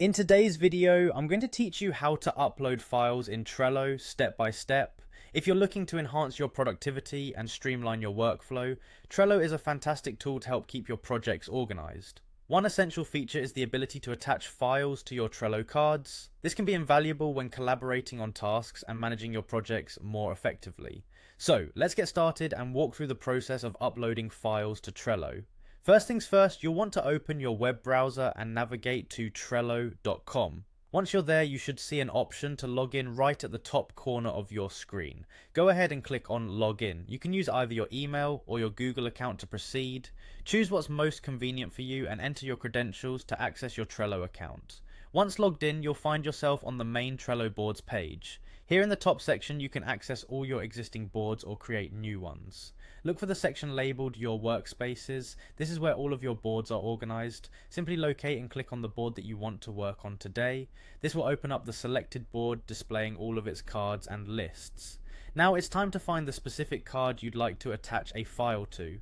In today's video, I'm going to teach you how to upload files in Trello step by step. If you're looking to enhance your productivity and streamline your workflow, Trello is a fantastic tool to help keep your projects organized. One essential feature is the ability to attach files to your Trello cards. This can be invaluable when collaborating on tasks and managing your projects more effectively. So, let's get started and walk through the process of uploading files to Trello. First things first, you'll want to open your web browser and navigate to Trello.com. Once you're there, you should see an option to log in right at the top corner of your screen. Go ahead and click on Login. You can use either your email or your Google account to proceed. Choose what's most convenient for you and enter your credentials to access your Trello account. Once logged in, you'll find yourself on the main Trello boards page. Here in the top section, you can access all your existing boards or create new ones. Look for the section labeled Your Workspaces. This is where all of your boards are organized. Simply locate and click on the board that you want to work on today. This will open up the selected board displaying all of its cards and lists. Now it's time to find the specific card you'd like to attach a file to.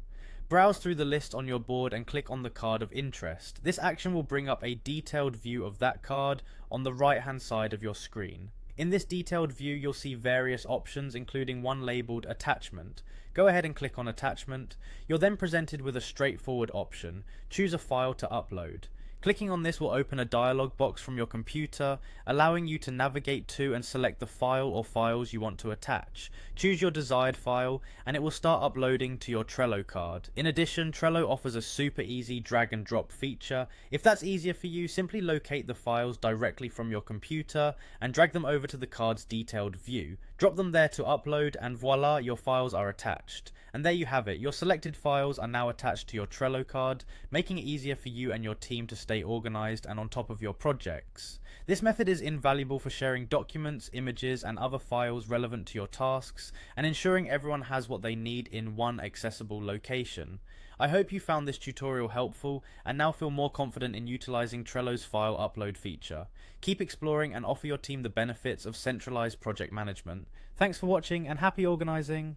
Browse through the list on your board and click on the card of interest. This action will bring up a detailed view of that card on the right hand side of your screen. In this detailed view, you'll see various options, including one labeled Attachment. Go ahead and click on Attachment. You're then presented with a straightforward option. Choose a file to upload. Clicking on this will open a dialog box from your computer, allowing you to navigate to and select the file or files you want to attach. Choose your desired file, and it will start uploading to your Trello card. In addition, Trello offers a super easy drag and drop feature. If that's easier for you, simply locate the files directly from your computer and drag them over to the card's detailed view. Drop them there to upload, and voila, your files are attached. And there you have it, your selected files are now attached to your Trello card, making it easier for you and your team to stay organized and on top of your projects. This method is invaluable for sharing documents, images, and other files relevant to your tasks, and ensuring everyone has what they need in one accessible location. I hope you found this tutorial helpful and now feel more confident in utilizing Trello's file upload feature. Keep exploring and offer your team the benefits of centralized project management. Thanks for watching and happy organizing!